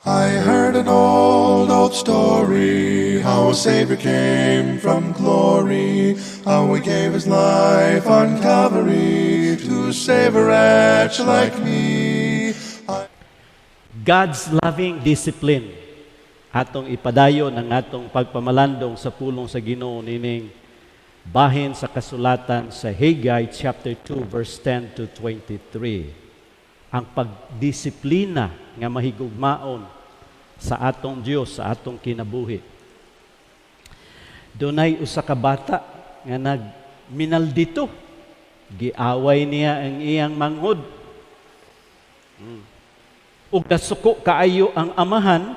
I heard an old story, how a Savior came from glory, how He gave His life on Calvary to save a wretch like me. God's loving discipline atong ipadayon ang atong pagpamalandong sa pulong sa Ginoo nining bahin sa kasulatan sa Haggai chapter 2 verse 10 to 23. Ang pagdisiplina nga mahigugmaon sa atong Dios, sa atong kinabuhi. Dunay usa ka bata nga nagminaldito. Giaway niya ang iyang manghod. Ug nasuko kaayo ang amahan.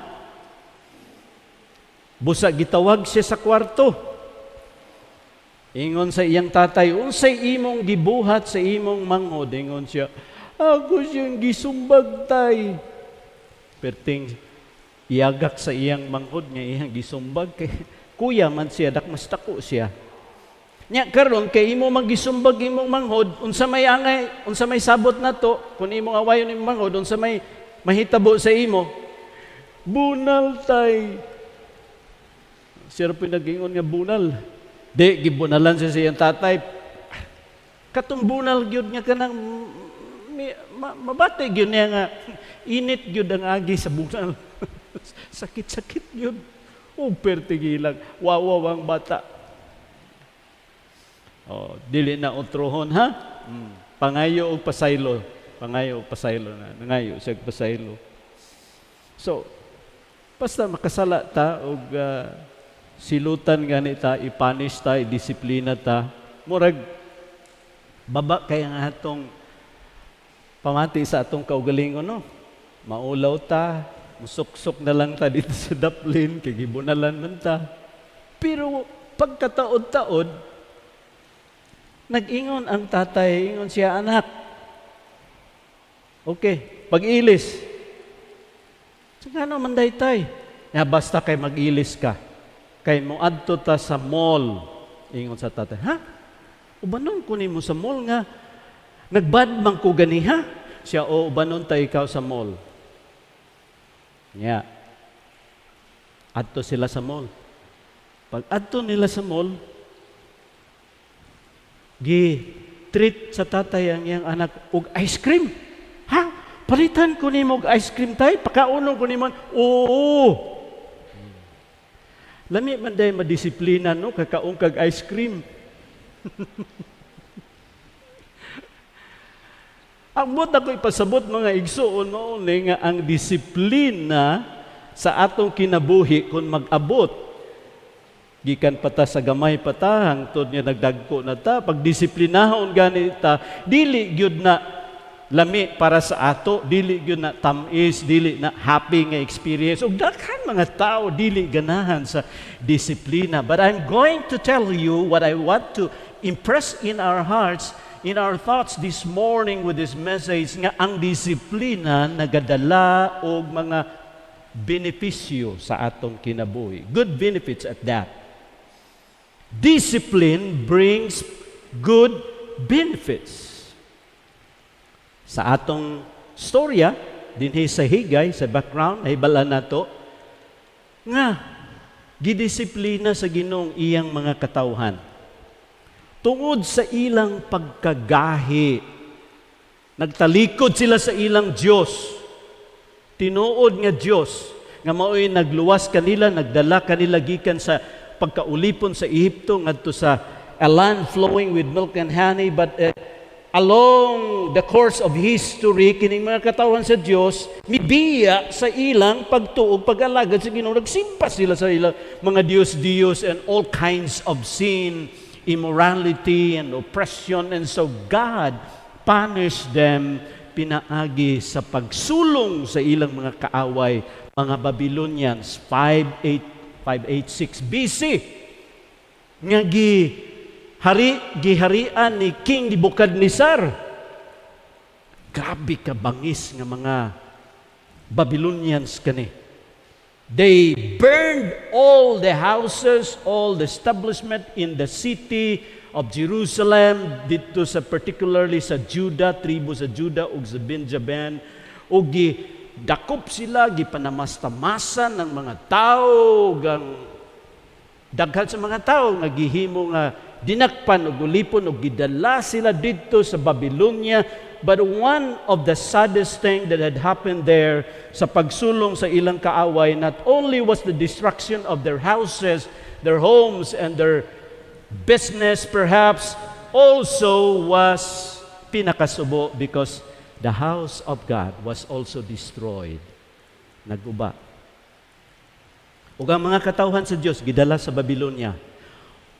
Busa gitawag siya sa kwarto. Ingon sa iyang tatay, unsay imong gibuhat sa imong manghod? Ingon siya, ako siyang gisumbag tay. Perting iagak sa iyang manghod nga iyang gisumbag kay kuya man siya, dakmas tako siya. Nya karon kay imo magisumbag imong manghod, unsa may angay, unsa may sabot nato, kun imong awayon imong manghod, unsa may mahitabo sa imo? Bunal tay. Siya pinag-ingon nga bunal. Di, gibunalan siya sa iyang tatay. Katong bunal gyud nga kanang mabate gyud niya nga init gyud ang agi sa bunal. Sakit-sakit gyud. O pertigilang wawaw ang bata. Oh, dili na utrohon ha? Pangayo og pasaylo. Pangayo og pasaylo na. Nangayo siya pasaylo. So, basta makasala ta og silutan ganita, ipanish ta, idisiplina ta, murag baba kaya nga atong pamati sa atong kaugalingon, no? Maulaw ta, musuksok na lang ta dito sa daplin, kay gibunalan man ta. Pero pagkataod-taod, nag-ingon ang tatay, ingon siya, anak, okay, pag-ilis. Saka ano man daytay? Basta kay mag-ilis ka. Kay mo adto ta sa mall. Ingon sa tatay, ha? Ubanon ko nimo sa mall nga. Nagbadmang ko gani, ha? Siya, ubanon ta ikaw sa mall. Yeah. Adto sila sa mall. Pag adto nila sa mall, gi-treat sa tatay ang iyang anak og ice cream. Ha? Palitan ko nimo og ice cream tay? Pakaunon ko nimo. Oo. Lami man day madisiplina, no? Kakaong kag ice cream. Ang buot ako ipasabot mga igsoon mo nga ang disiplina sa atong kinabuhi kung mag-abot. Gikan pata sa gamay pata, hangtod niya nagdagko na ta. Pag disiplinahon ganita, dili gyud na lami para sa ato, dili gyud na tamis, dili na happy nga experience. Ug daghan mga tao dili ganahan sa disiplina. But I'm going to tell you what I want to impress in our hearts, in our thoughts this morning with this message, nga ang disiplina nagadala og mga benepisyo sa atong kinabuhi. Good benefits at that. Discipline brings good benefits. Sa atong storya, dinhi sa Haggai, sa background, ay bala nato, nga, gidisiplina sa Ginoong iyang mga katawhan. Tungod sa ilang pagkagahi, nagtalikod sila sa ilang Diyos. Tinuod nga Diyos, nga mao'y nagluwas kanila, nagdala kanila gikan sa pagkaulipon sa Ehipto, ngadto sa a land flowing with milk and honey, but along the course of history, kining mga katawan sa Diyos, mibiya sa ilang pagtuog, pag-alagad sa Ginoo. Nagsimpas sila sa ilang mga Diyos-Diyos and all kinds of sin, immorality and oppression. And so God punished them, pinaagi sa pagsulong sa ilang mga kaaway, mga Babylonians, 586 BC. Nga giharian ni King Nebukadnezar. Grabe ka bangis nga mga Babylonians kani. They burned all the houses, all the establishment in the city of Jerusalem, dito sa particularly sa Judah, tribo sa Judah ug sa Benjamin, ug gidakop sila, gipanamastamasan ng mga tao, daghan sa mga tao nga gihimo nga dinakpan ug ulipon ug gidala sila didto sa Babylonia. But one of the saddest thing that had happened there sa pagsulong sa ilang kaaway, not only was the destruction of their houses, their homes, and their business perhaps, also was pinakasubo because the house of God was also destroyed. Naguba. Ug ang mga katawhan sa Dios gidala sa Babylonia.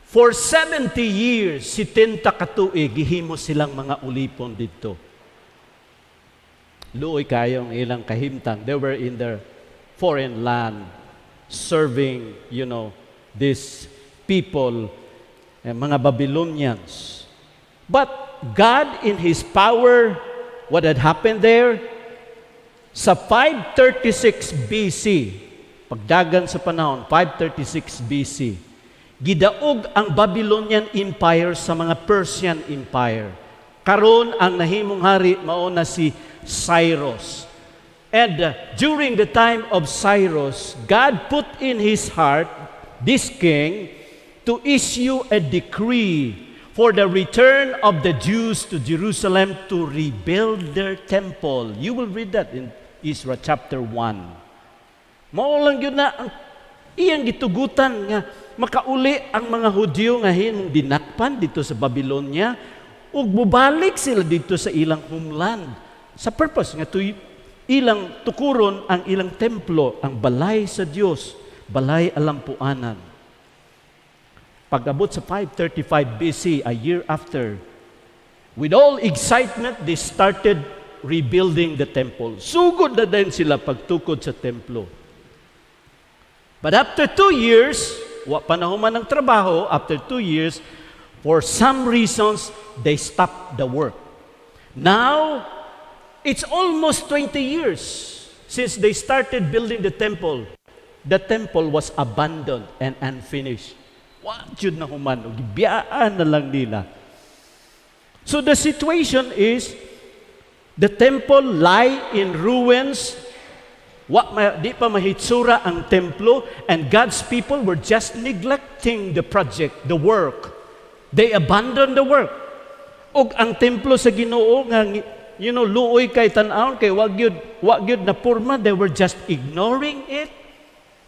For 70 years, 70 ka tuig gihimo silang mga ulipon didto. Luoy kayo ang ilang kahimtang. They were in their foreign land serving, these people, mga Babylonians. But God in His power, what had happened there? Sa 536 BC, pagdagan sa panahon, 536 BC, gidaog ang Babylonian Empire sa mga Persian Empire. Karon ang nahimong hari mao na si Cyrus. And during the time of Cyrus, God put in his heart, this king, to issue a decree for the return of the Jews to Jerusalem to rebuild their temple. You will read that in Ezra chapter 1. Mao lang yun na ang iyang gitugutan nga makauli ang mga Hudyo nga hinung dinakpan dito sa Babylonia ug mubalik sila dito sa ilang homeland sa purpose nga ilang tukuron ang ilang templo, ang balay sa Dios, balay alampuanan. Pag-abot sa 535 BC, a year after, with all excitement, they started rebuilding the temple. Sugod na din sila pagtukod sa templo. But after 2 years, panahuman ng trabaho, after 2 years, for some reasons, they stopped the work. Now, it's almost 20 years since they started building the temple. The temple was abandoned and unfinished. What yun na human? Gibiyaan na lang nila. So the situation is, the temple lie in ruins. Di pa mahitsura ang templo, and God's people were just neglecting the project, the work. They abandoned the work. Ug ang templo sa Ginoo nga luoy kay tan-awon kay wag gyud na porma, they were just ignoring it.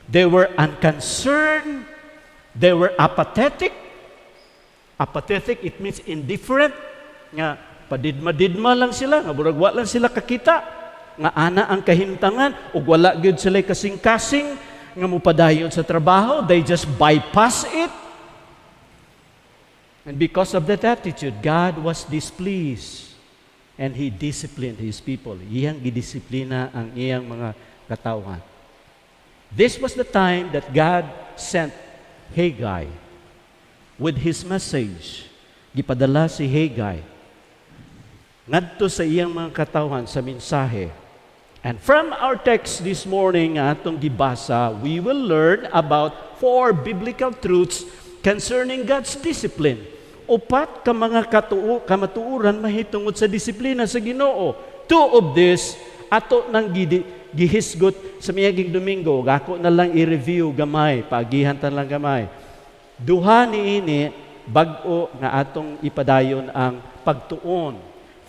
They were unconcerned. They were apathetic. Apathetic, it means indifferent. Nga padidma-didma lang sila, nga burag wa lang sila kakita. Nga ana ang kahimtangan ug wala gyud sila kasing-kasing nga mupadayon sa trabaho. They just bypass it. And because of that attitude, God was displeased and He disciplined His people. Iyang gidisiplina ang iyang mga katawhan. This was the time that God sent Haggai with his message. Gipadala si Haggai ngadto sa iyang mga katawhan sa mensahe. And from our text this morning atong gibasa, we will learn about 4 biblical truths concerning God's discipline. Upat ka mga kamatuuran mahitungod sa disiplina sa Ginoo. 2 of this ato nang gihisgot sa miaging Domingo. Gako na lang i-review gamay, paagihan lang gamay. 2 niini bag-o nga atong ipadayon ang pagtuon.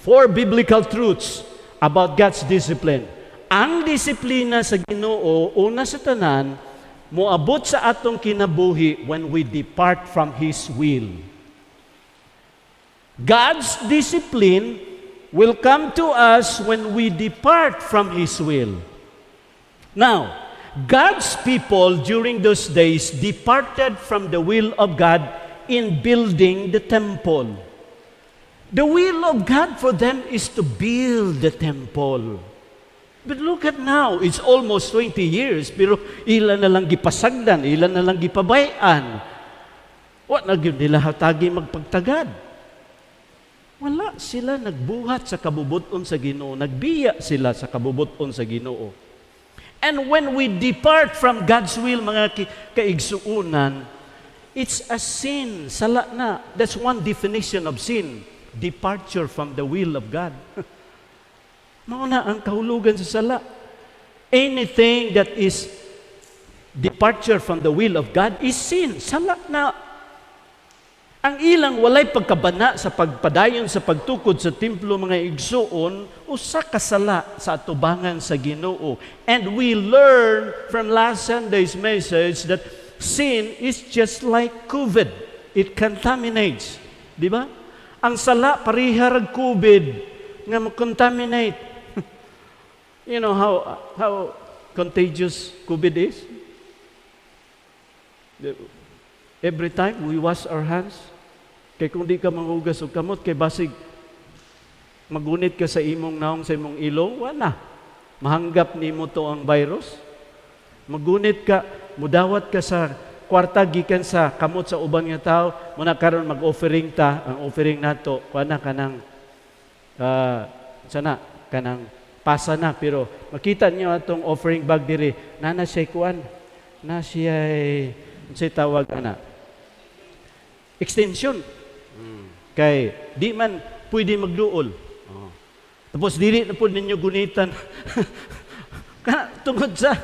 4 biblical truths about God's discipline. Ang disiplina sa Ginoo, una sa tanan, moabot sa atong kinabuhi when we depart from His will. God's discipline will come to us when we depart from His will. Now, God's people during those days departed from the will of God in building the temple. The will of God for them is to build the temple. But look at now, it's almost 20 years, pero ilan na lang gipasagdan, ilan na lang gipabayan. What na gyud nila hatagi magpagtagad? Wala sila nagbuhat sa kabubuton sa Ginoo, nagbiya sila sa kabubuton sa Ginoo. And when we depart from God's will, mga kaigsuunan, it's a sin, sala na. That's one definition of sin, departure from the will of God. Mauna ang kahulugan sa sala. Anything that is departure from the will of God is sin. Sala na. Ang ilang walay pagkabana sa pagpadayon sa pagtukod sa templo mga igsuon, usa ka sala sa atubangan sa Ginoo. And we learn from last Sunday's message that sin is just like COVID. It contaminates. Di ba? Ang sala pariharag COVID nga mag-contaminate. You know how contagious COVID is? Every time we wash our hands, kay kung di ka manghugas og kamot, kay basig magunit ka sa imong naong sa imong ilong, wala. Mahanggap nimo to ang virus. Magunit ka, mudawat ka sa kwarta gikan sa kamot sa uban nga tao, muna karon mag-offering ta, ang offering nato, wala kanang sana kanang pasa na, pero makita niyo atong offering bag diri, nana siya kuan, na siya unsay tawag ana? Extension. Kay di man pwede magduol. Tapos dili na po ninyo gunitan. Tungod sa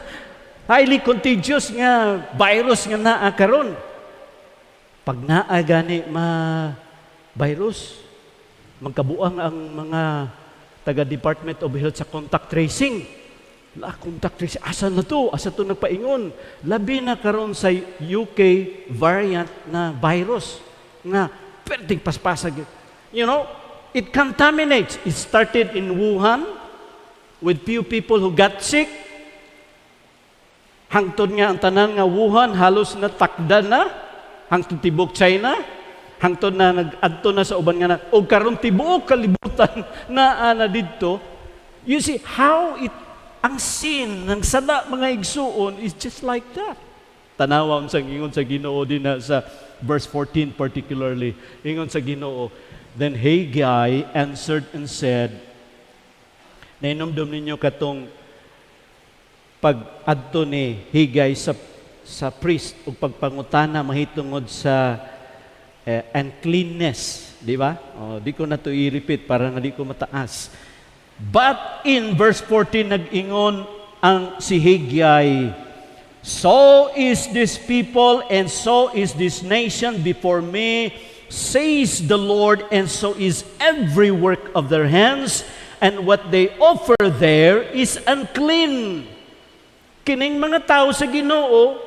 highly contagious nga virus nga naa karon. Pag naa gani virus, magkabuang ang mga taga Department of Health sa contact tracing. Contact tracing, asa na to? Asa to nagpaingon? Labi na karon sa UK variant na virus nga perting paspasag. You know, it contaminates. It started in Wuhan with few people who got sick. Hangtod nga ang tanan nga Wuhan halos na takda na hangtod tibok China. Hangtod na nag-adto na sa uban nga na o karon tibuok kalibutan na didto. You see how ang sin ng sala mga igsuon is just like that. Tanawa sa ingon sa Ginoo din na sa verse 14 particularly. Ingon sa Ginoo, then Haggai answered and said, nainomdom ninyo katong pag-adto ni Haggai sa priest ug pagpangutana mahitungod sa uncleanness, di ba? Di ko na to i-repeat para nga di ko mataas. But in verse 14 nag-ingon ang si Haggai, so is this people and so is this nation before me, says the Lord, and so is every work of their hands, and what they offer there is unclean. Kining mga tao sa Ginoo,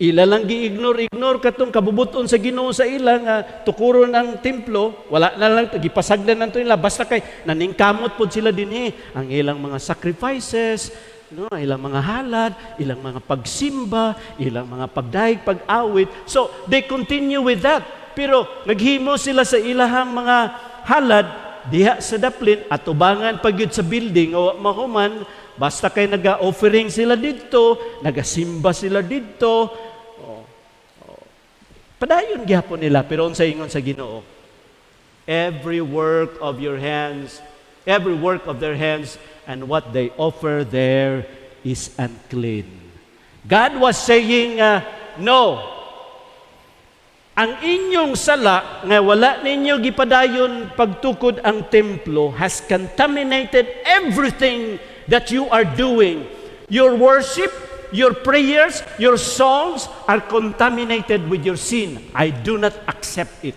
ila lang gi-ignore katong kabubuton sa Ginoo sa ila nga tukuron ang templo, wala na lang gipasagdan nanto nila basta kay naningkamot pod sila dinhi ang ilang mga sacrifices, no, ilang mga halad, ilang mga pagsimba, ilang mga pagdaig, pag-awit. So they continue with that. Pero naghimo sila sa ilahang mga halad diha sa daplin at ubangan pagyud sa building o mahuman, basta kay naga-offering sila didto, nagasimba sila didto. Padayon gyapon nila, pero unsa ingon sa Ginoo? Every work of your hands, every work of their hands, and what they offer there is unclean. God was saying, no. Ang inyong sala nga wala ninyo gipadayon pagtukod ang templo has contaminated everything that you are doing. Your worship, your prayers, your songs are contaminated with your sin. I do not accept it.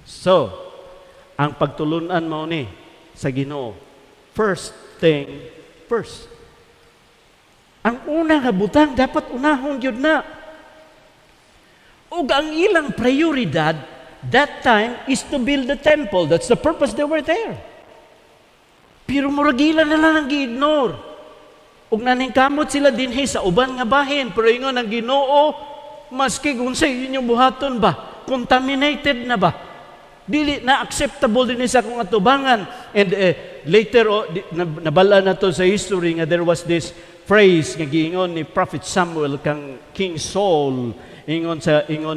So, ang pagtulunan mo ni sa Ginoo, first thing first. Ang unang habutang dapat unahon yun na. Ug ang ilang prioridad that time is to build the temple. That's the purpose they were there. Pero muragila na lang ang gi-ignore. Ug naningkamot sila dinhi sa uban nga bahin, pero ingon ang Ginoo, maski unsay inyong buhaton ba, contaminated na ba? Dili na acceptable din sa akong atubangan. And later nabala na to sa history nga there was this phrase nga giingon ni Prophet Samuel kang King Saul, ingon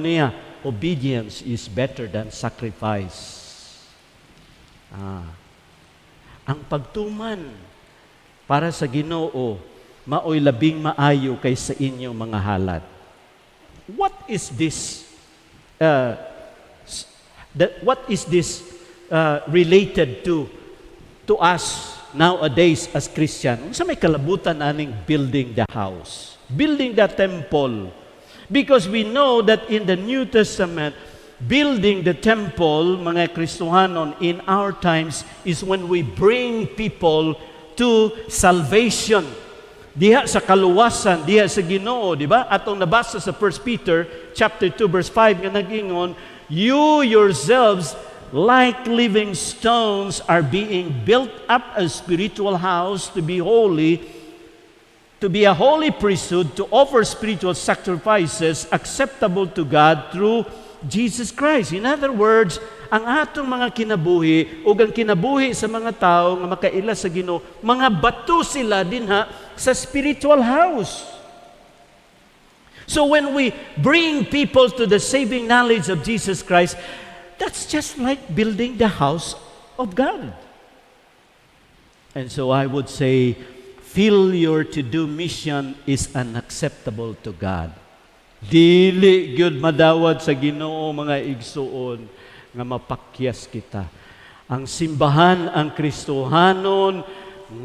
niya, obedience is better than sacrifice. Ang pagtuman para sa Ginoo maoy labing maayo kaysa inyong mga halad. What is this? What is this related to to us nowadays as Christian, sa may kalabutan aning building the house, building the temple. Because we know that in the New Testament, building the temple, mga Kristohanon, in our times is when we bring people to salvation. Diha sa kaluwasan, diha sa Ginoo, di ba? Atong nabasa sa 1 Peter chapter 2 verse 5 nga nag-ingon, you yourselves like living stones are being built up a spiritual house to be holy, to be a holy priesthood, to offer spiritual sacrifices acceptable to God through Jesus Christ. In other words, ang atong mga kinabuhi o ang kinabuhi sa mga tao nga makaila sa Ginoo, mga bato sila dinha sa spiritual house. So when we bring people to the saving knowledge of Jesus Christ, that's just like building the house of God. And so I would say, failure to do mission is unacceptable to God. Dili gyud madawat sa Ginoo mga igsuon nga mapakyas kita. Ang simbahan, ang Kristohanon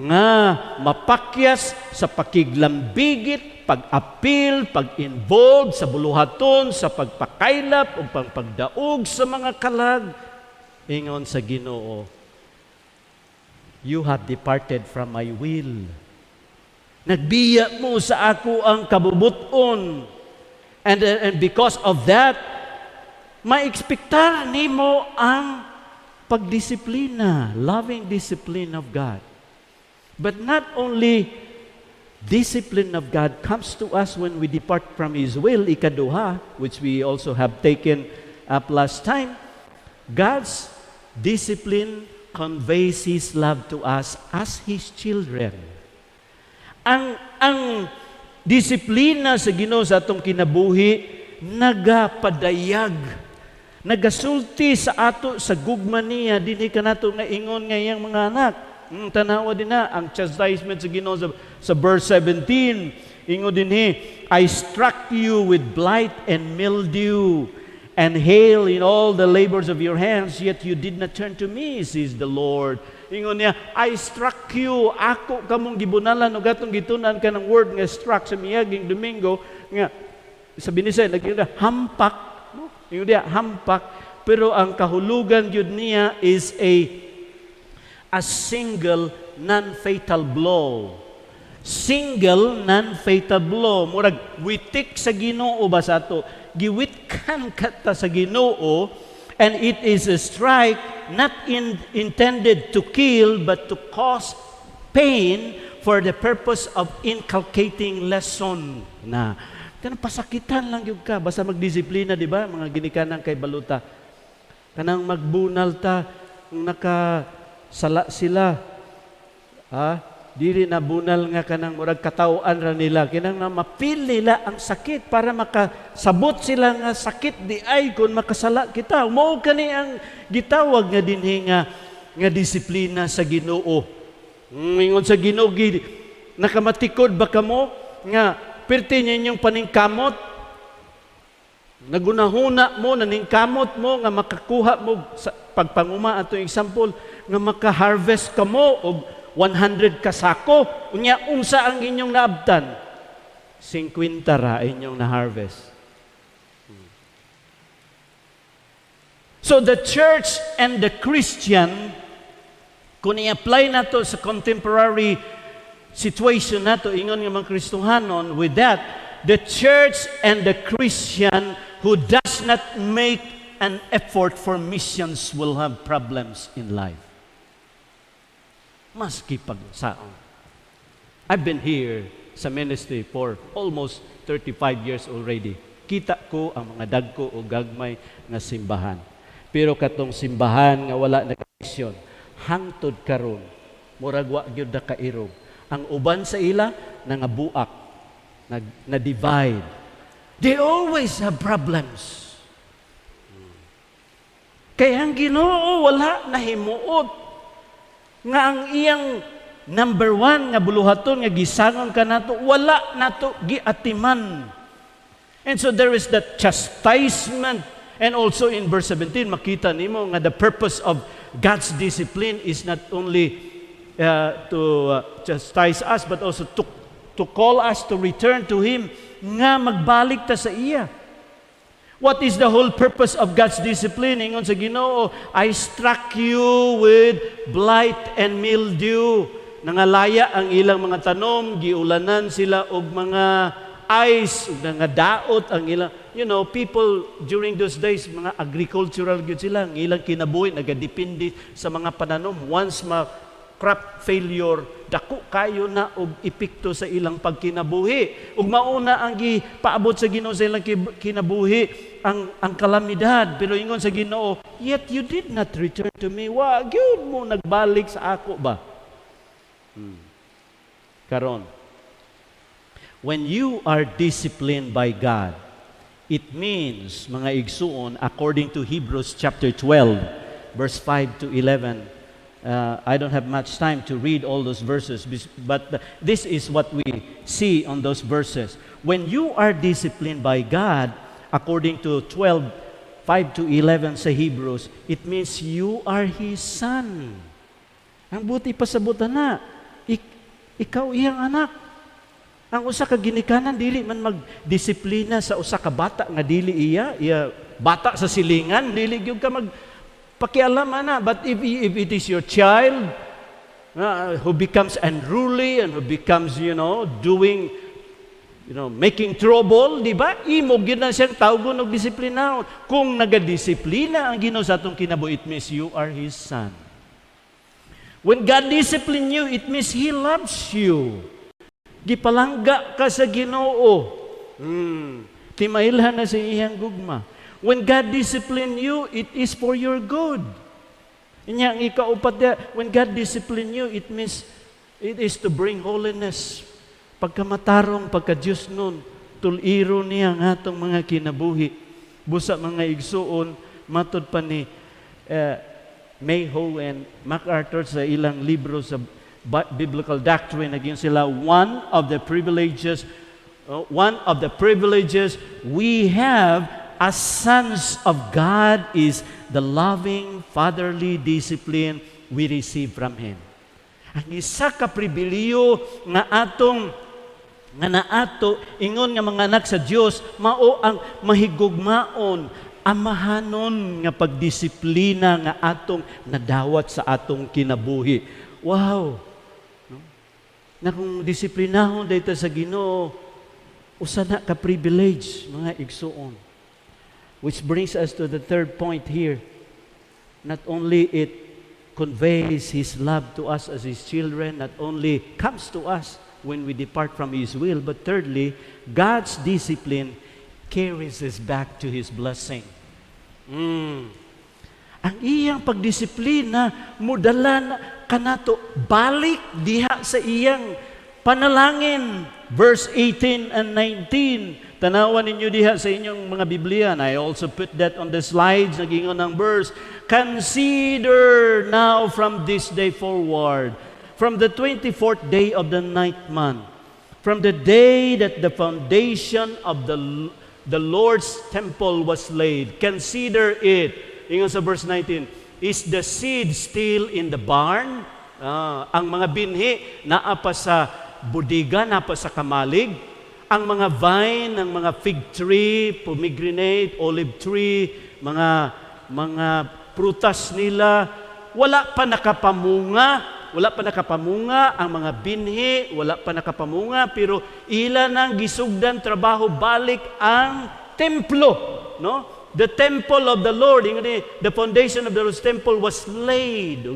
nga mapakyas sa pakiglambigit, pag-apil, pag-involve sa buluhaton, sa pagpakaylap o pagpagdaog sa mga kalag, ingon sa Ginoo, you have departed from my will. Nagbiya mo sa ako ang kabubuton. And because of that, maekspektar nimo ang pagdisiplina, loving discipline of God. But not only discipline of God comes to us when we depart from His will, ikaduha, which we also have taken up last time, God's discipline conveys His love to us as His children. Ang disiplina sa Ginoo sa atong kinabuhi nagapadayag, nagasulti sa ato sa gugma niya dinhi kanato nga ingon nga iyang mga anak. Tanawa din na ang chastisement sa Ginoo sa verse 17. Ingon dinhi, I struck you with blight and mildew and hail in all the labors of your hands, yet you did not turn to me, says the Lord. Ingon niya, I struck you, ako kamong gibunalan o gatong gitunan ka ng word nga struck sa miyaging Domingo, nga sa Binisay, hampak, no? Ingon niya, hampak, pero ang kahulugan yun niya is a single non-fatal blow. Single non-fatal blow. Murag, witik sa Ginoo ba sa ato? Giwitkan kata sa Ginoo, and it is a strike not intended to kill but to cause pain for the purpose of inculcating lesson. Na kanang pasakitan lang gyud ka basta magdisiplina, di ba? Mga ginikanan kay baluta. Kanang magbunal ta nakasala sila. Dili na bunal nga kanang murag katawaan ra nila, kinang na mapil nila ang sakit para makasabot sila nga sakit di ay kun makasala kita. Mao kani ang gitawag nga dinhi nga disiplina sa Ginoo. Ingon sa Ginoo, nakamatikod ba kamo nga perti ninyong paningkamot? Nagunahuna mo, naningkamot mo nga makakuha mo sa pagpanguma atong example nga maka-harvest kamo og 100 kasako. Unya, unsa ang inyong naabtan? 50 ra inyong na-harvest. So the church and the Christian, kung i-apply nato sa contemporary situation nato, ingon nga mga Kristohanon, with that, the church and the Christian who does not make an effort for missions will have problems in life. Maski pagsaon. I've been here sa ministry for almost 35 years already. Kita ko ang mga dagko o gagmay nga simbahan. Pero katong simbahan nga wala na misyon, hangtod karon, murag wa gyud na kairog. Ang uban sa ila nangabuak, na-divide. They always have problems. Kaya ang Ginoo wala nahimuot nga ang iyang number one nga buluhaton nga gisangon ka nato, wala nato giatiman. And so there is that chastisement. And also in verse 17, makita nimo nga the purpose of God's discipline is not only chastise us, but also to call us to return to Him, nga magbalik ta sa iya. What is the whole purpose of God's discipline? Ingon sa Ginoo, I struck you with blight and mildew. Nangalaya ang ilang mga tanom, giulanan sila og mga ice, mga daot ang ilang, people during those days, mga agricultural gyud sila, ang ilang kinabuhi nagadepende sa mga pananom. Once crop failure, dako kayo na og epekto sa ilang pagkinabuhi. Ug mauna ang gipaabot sa Ginoo sa ilang kinabuhi ang kalamidad. Pero ingon sa Ginoo, yet you did not return to me. Wa gyud mo nagbalik sa ako ba? Karon, when you are disciplined by God, it means, mga igsuon, according to Hebrews chapter 12, verse 5 to 11, I don't have much time to read all those verses, but this is what we see on those verses. When you are disciplined by God, according to 12, 5 to 11 sa Hebrews, it means you are His son. Ang buti pa sa buta na, ikaw iyang anak. Ang usa ka ginikanan, dili man magdisiplina sa usa ka bata nga dili iya bata sa silingan, dili gyud ka pakialam ana. But if it is your child who becomes unruly and who becomes, doing, making trouble, di ba? Imo gyud na siyang tawgon og disiplinahon. Kung nagadisiplina ang Ginoo sa atong kinabuhi, it means you are His son. When God discipline you, it means He loves you. Gipalangga ka sa Ginoo. Timailhan na sa iyang gugma. When God discipline you, it is for your good. Inya ang ikaupat niya, when God discipline you, it means it is to bring holiness. Pagkamatarong, pagka-Diyos nun, tuliro niya ang atong mga kinabuhi. Busa mga igsuon, matod pa ni Mayhoe and MacArthur sa ilang libro sa biblical doctrine, naging sila one of the privileges we have as sons of God is the loving fatherly discipline we receive from Him. Ang isa ka pribiliyo nga naato ingon nga mga anak sa Dios, mao ang mahigugmaon, amahanon nga pagdisiplina nga atong nadawat sa atong kinabuhi. Wow! Na kung disiplinahon dito sa Ginoo, usa na ka privilege, mga igsuon. Which brings us to the third point here. Not only it conveys His love to us as His children, not only comes to us when we depart from His will, but thirdly, God's discipline carries us back to His blessing. Ang iyang pagdisiplina, mudalan kanato balik diha sa iyang panalangin. Verse 18 and 19. Tanawan ninyo diha sa inyong mga Biblia. And I also put that on the slides. Nagingon ang verse. Consider now from this day forward, from the 24th day of the 9th month, from the day that the foundation of the Lord's temple was laid. Consider it. Ingon sa verse 19, is the seed still in the barn? Ang mga binhi naa pa sa budiga, naa pa sa kamalig. Ang mga vine, ang mga fig tree, pomegranate, olive tree, mga prutas nila, wala pa nakapamunga ang mga binhi, wala pa nakapamunga, pero ila nang gisugdan trabaho balik ang templo, no? The temple of the Lord, the foundation of the Lord's temple was laid.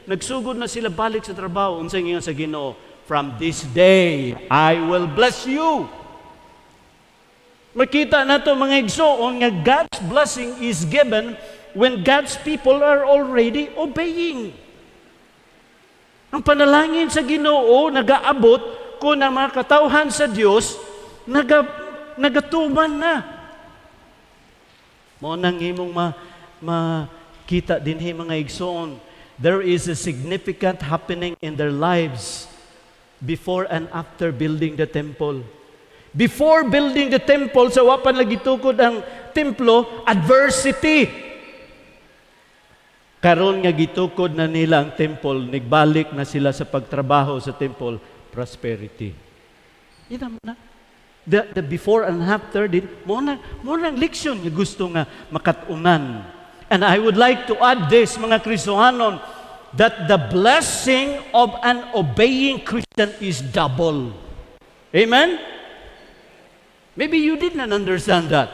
Nagsugod na sila balik sa trabaho. Unsang ingon sa Ginoo, from this day, I will bless you. Makita na to mga igsoon nga God's blessing is given when God's people are already obeying. Ang panalangin sa Ginoo nagaabot kung ang mga katawhan sa Dios nagatuman na. Mo nang imong makita dinhi mga igsoon, there is a significant happening in their lives before and after building the temple. Before building the temple, sa wapan lagi tukod ang templo, adversity. Karon nga gitukod na nila ang temple, nigbalik na sila sa pagtrabaho sa temple, prosperity. Ina mo na. The before and after din, mo nang leksyon nga gusto nga makatunan. And I would like to add this, mga Kristohanon, that the blessing of an obeying Christian is double. Amen? Maybe you did not understand that.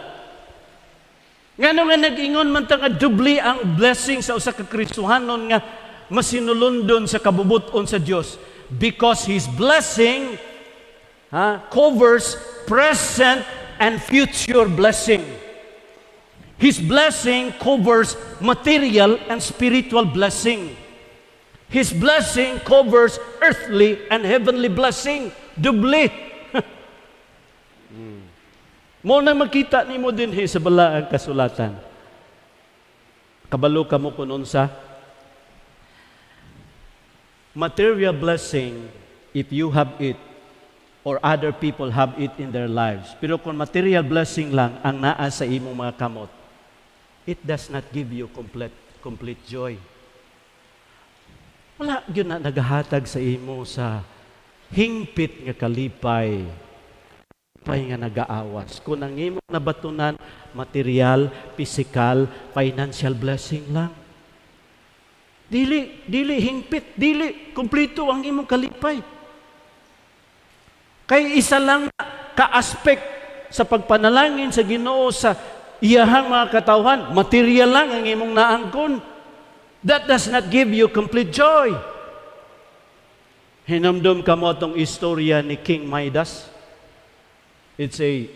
Nga nga nag-ingon man ta nga dubli ang blessing sa usa ka Kristohanon nga masinulundon sa kabubuton sa Dios, because His blessing covers present and future blessing. His blessing covers material and spiritual blessing. His blessing covers earthly and heavenly blessing. Dubli. Mo na makita nimo dinhi sa balaang kasulatan. Kabalo ka mo kun unsa? Material blessing, if you have it, or other people have it in their lives. Pero kung material blessing lang ang naa sa imong mga kamot, it does not give you complete joy. Wala yun na nagahatag sa imo sa hingpit nga kalipay, nga nagaawas. Kung ang imong nabatunan, material, physical, financial blessing lang. Dili hingpit, dili kumpleto ang imong kalipay. Kay isa lang ka-aspect sa pagpanalangin sa Ginoo sa iyahang mga katawhan, material lang ang imong naangkon. That does not give you complete joy. Hinamdom ka mo itong istorya ni King Midas. It's in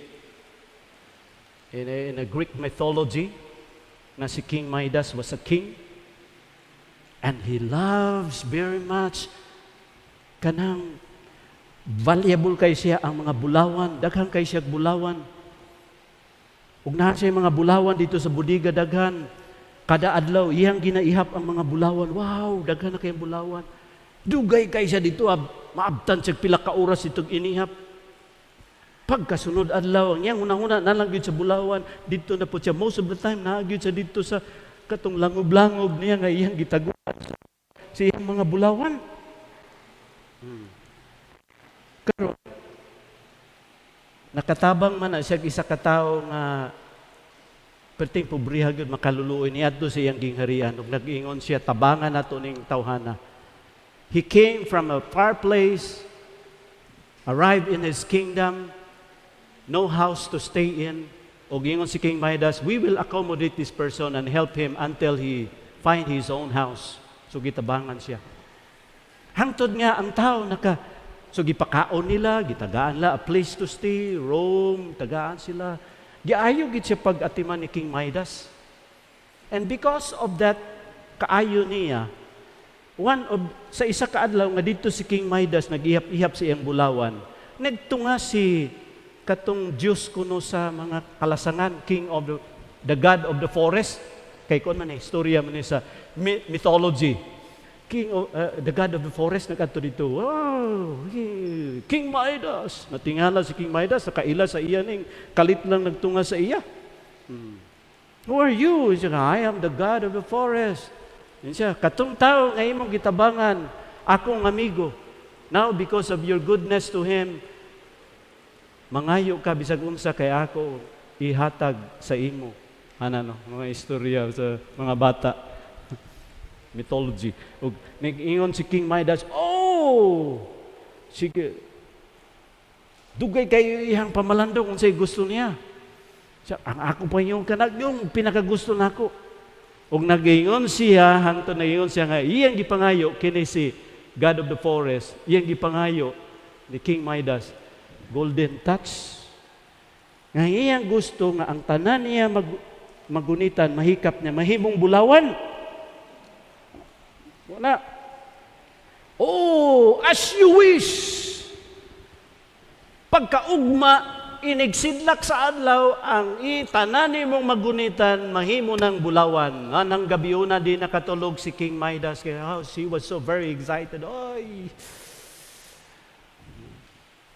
a Greek mythology na si King Midas was a king, and he loves very much kanang valuable kay siya ang mga bulawan, daghan kay siya bulawan. Ug naa siya mga bulawan dito sa budiga, daghan. Kada adlaw iyang ginaihap ang mga bulawan. Wow, daghan na kay bulawan. Dugay kay siya dito, maabtan siya pila ka oras itong inihap. Pagkasunod adlaw, ang iyang unang-una nalang gyud sa bulawan, dito na po siya most of the time naagid siya dito sa katong langob-langob niya nga iyang gitaguan sa iyang mga bulawan. Pero nakatabang man na siya isa ka tawo nga perting pobriha gyud makaluluoy niadto sa iyang gingharian ug nag-ingon siya tabangan nato ning tawhana. He came from a far place, arrived in his kingdom, no house to stay in. Og ingon si King Midas, we will accommodate this person and help him until he find his own house. So gitabangan siya. Hangtod nga ang tao so gipakaon nila, gitagaan la a place to stay, room, tagaan sila. Giayo gid siya pag-atiman ni King Midas. And because of that kaayo niya, sa isa ka adlaw nga dito si King Midas nag-ihap-ihap sa iyang bulawan, nagtunga si katong Diyos kuno sa mga kalasangan, the God of the forest. Kay kon man istorya man sa mythology. The God of the forest nagadto dito. Wow, King Midas. Natingala si King Midas, nakaila sa iya ning kalit lang nagtunga sa iya. Who are you? Siya, I am the God of the forest. Siya, katong tao nga imong gitabangan, akong amigo. Now, because of your goodness to him, mangayo ka bisag unsa kay ako ihatag sa imo. Mga istorya sa mga bata. Mythology. Ug nag-ingon si King Midas, sige, dugay kayo ihang pamalandong kung sa'y gusto niya. Siya, ang ako pa yung pinakagusto nako. Ug nag-ingon siya, hangtod nag-ingon siya nga, iyang gipangayo, kini si God of the forest, iyang gipangayo ni King Midas, golden touch. Nga iyang gusto nga ang tanan niya magunitan, mahikap niya, mahimong bulawan. Wala. As you wish. Pagkaugma, inigsidlak sa adlaw, ang tanan mong magunitan, mahimo ng bulawan. Nang gabiuna di nakatulog si King Midas, kaya she was so very excited.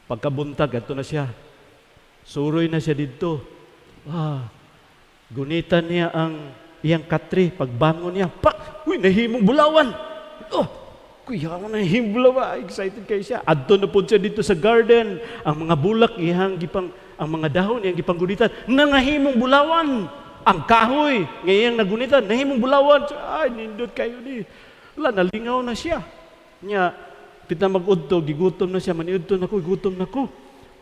Pagkabuntag, ato na siya. Suroy na siya dito. Gunitan niya ang iyang katri, pagbangon niya, uy, nahimong bulawan. Oh, kuya ako nahimong bulawan. Excited kayo siya. Adto na po siya dito sa garden. Ang mga bulak, ang mga dahon, iyang gipanggulitan, nangahimong bulawan. Ang kahoy, ngayang nagunitan, nahimong bulawan. Ay, nindot kayo ni. Wala, nalingaw na siya. Nya, pita mag-udto, gigutom na siya, maniudto na ko, gigutom na ko.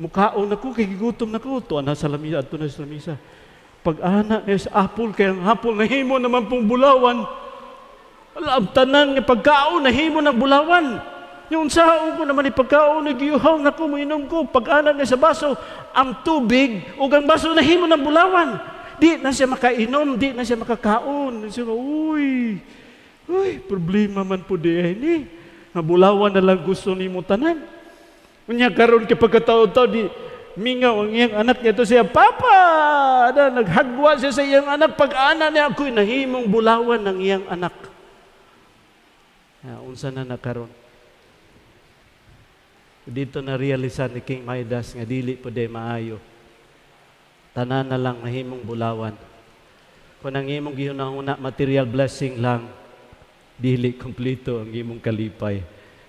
Mukhaon na ko, kay gigutom na ko. Tuwa na sa lamisa, ato na sa lamisa. Pag-anak niya sa apple, kaya ang apple, nahimo naman pong bulawan. Alam, tanan nga pagkaon, nahimo ng bulawan. Yung sao ko naman pagkaon, nag-iuhaw na ko, mainom ko. Pag-anak niya sa baso, ang tubig, o ang baso, nahimo ng bulawan. Di na siya makainom, di na siya makakaon. Siya, uy, problema man po di ni. Bulawan na lang gusto ni mo tanan. Kanya karon kay pagkataon-taon di mingaw ang iyang anak niya to siya, Papa! Naghagwa siya sa iyang anak. Pag-ana niya ako'y nahimong bulawan ng iyang anak. Unsa na nakaroon. Dito na realisan ni King Midas nga dili po de maayo. Tanan na lang nahimong bulawan. Kung ang imong gihunahuna material blessing lang, dili kompleto ang imong kalipay.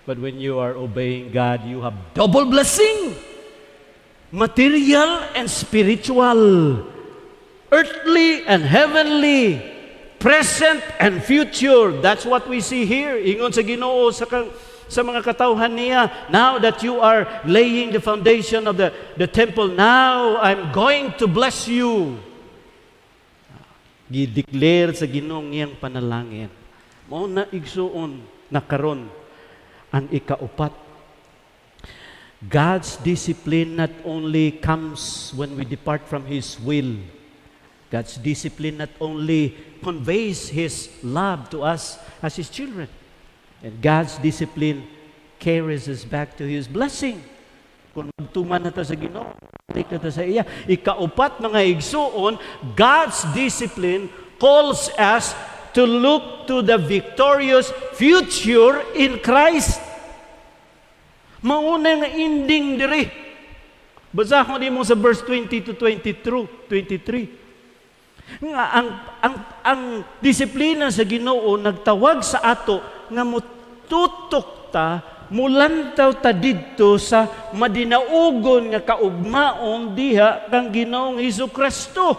But when you are obeying God, you have double blessing. Material and spiritual. Earthly and heavenly. Present and future. That's what we see here. Ingon sa Ginoo sa mga katawhan niya, now that you are laying the foundation of the temple, now I'm going to bless you. Gideclare sa Ginoo ngiyang panalangin. Mao na igsuon na karon ang ikaupat. God's discipline not only comes when we depart from His will. God's discipline not only conveys His love to us as His children. And God's discipline carries us back to His blessing. Kung magtuman na ta sa Ginoo, take na ta sa iya. Ikaupat, mga igsuon, God's discipline calls us to look to the victorious future in Christ. Mauna nga ending diri. Basahon nimo sa verse 20 to 23. Nga ang disiplina sa Ginoo nagtawag sa ato nga mututok ta, mulantaw ta didto sa madinaugon nga kaugmaon diha kang Ginoong Hesukristo.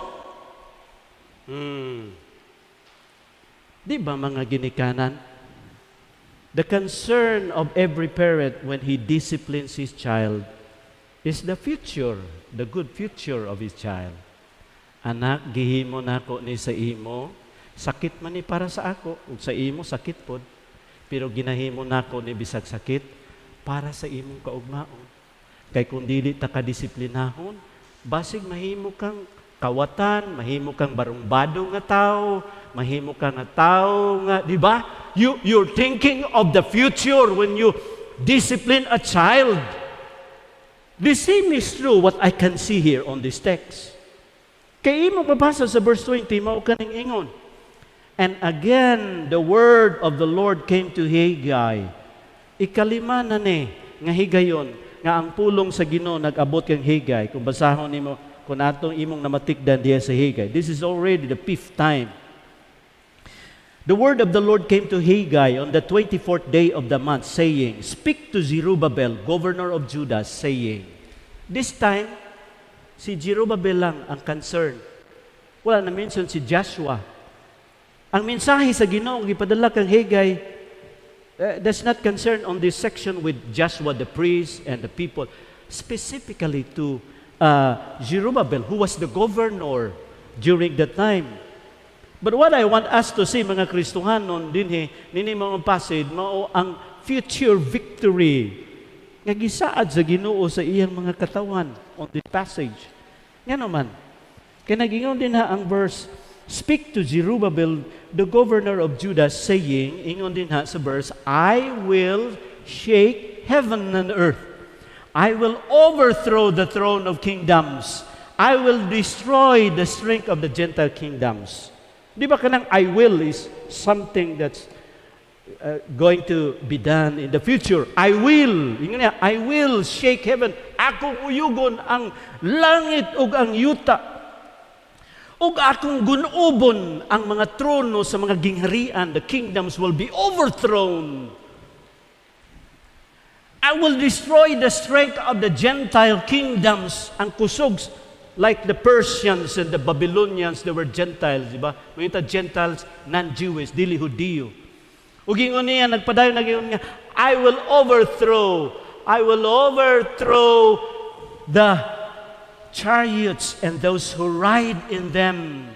Di ba mga ginikanan? The concern of every parent when he disciplines his child is the future, the good future of his child. Anak, gihimo nako ni sa imo, sakit man ni para sa ako, ug sa imo sakit pod, pero ginahimo nako ni bisag sakit para sa imong kaugmaon. Kay kung dili ta kadisiplinahon, basig mahimo kang kawatan, mahimo kang barumbado nga tao, mahimo kang nga tao nga, di ba? You're thinking of the future when you discipline a child. The same is true what I can see here on this text. Kay imo mabasa sa verse 20, mao kaning ingon. And again, the word of the Lord came to Haggai. Ikalima na ni nga higayon nga ang pulong sa Ginoo nag-abot kang Haggai. Kung basahon nimo kung atong imong namatikdan diha sa Haggai. This is already the 5th time. The word of the Lord came to Haggai on the 24th day of the month, saying, Speak to Zerubbabel, governor of Judah, saying, This time, si Zerubbabel lang ang concern. Wala na mention si Joshua. Ang mensahe sa Ginoo gipadala kang Haggai does not concern on this section with Joshua the priest and the people, specifically to Zerubbabel, who was the governor during that time. But what I want us to see, mga Kristohanon, dinhi, nini mga pasid, mao ang future victory nga gisaad sa Ginoo sa iyang mga katawan on this passage. Nga naman, kaya nag-ingon din ha ang verse, Speak to Zerubbabel, the governor of Judah, saying, ingon din ha sa verse, I will shake heaven and earth. I will overthrow the throne of kingdoms. I will destroy the strength of the Gentile kingdoms. Di ba kanang I will is something that's going to be done in the future. I will. I will shake heaven. Akong uyugon ang langit ug ang yuta. ug akong gunubon ang mga trono sa mga gingharian, the kingdoms will be overthrown. I will destroy the strength of the Gentile kingdoms. Ang kusog, like the Persians and the Babylonians, they were Gentiles, di ba? Mga Gentiles, non-Jewish, dili Hudiyo. Ug ingon niya, nagpadayon niya, I will overthrow the chariots and those who ride in them.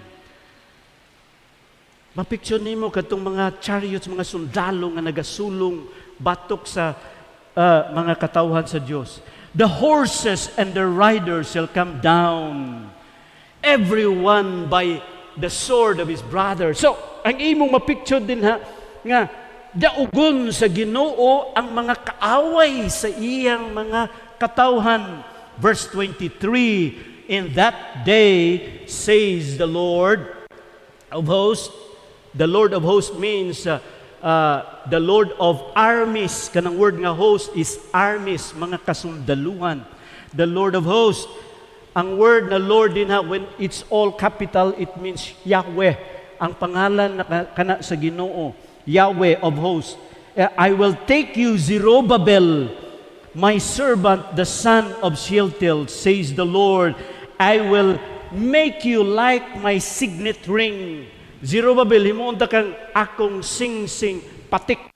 Mapicture nimo katong mga chariots, mga sundalo nga nagasulong batok sa mga katawhan sa Dios. The horses and the riders shall come down, everyone by the sword of his brother. So, ang imong mapicture din nga daugon sa Ginoo ang mga kaaway sa iyang mga katawhan. Verse 23, in that day, says the Lord of hosts. The Lord of hosts means the Lord of armies. Kanang word nga host is armies, mga kasundaluhan. The Lord of hosts. Ang word na Lord din when it's all capital, it means Yahweh. Ang pangalan na kana sa Ginoo, Yahweh of hosts. I will take you, Zerubbabel, my servant, the son of Shealtiel, says the Lord, I will make you like my signet ring. Zerubbabel, himuunta kang akong sing-sing patik.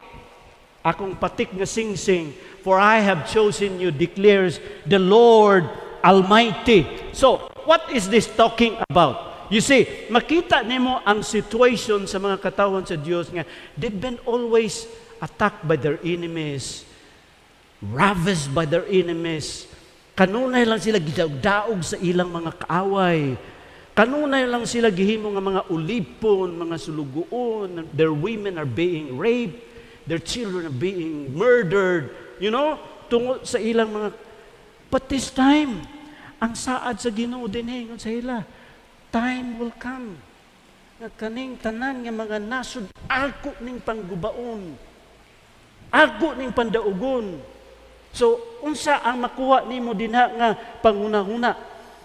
Akong patik nga sing-sing. For I have chosen you, declares the Lord Almighty. So, what is this talking about? You see, makita nimo ang situation sa mga katawan sa Diyos nga, they've been always attacked by their enemies, ravished by their enemies. Kanunay lang sila gidaog sa ilang mga kaaway. Kanunay lang sila gihimo nga mga ulipon, mga sulugoon. Their women are being raped. Their children are being murdered. You know, tungod sa ilang mga... But this time, ang saad sa Ginoo dinhi sa ila, time will come. Nga kaning tanan nga mga nasud, ako ning panggubaon. Ako ning pandaugon. So, unsa ang makuha nimo dinha nga panghuna-huna?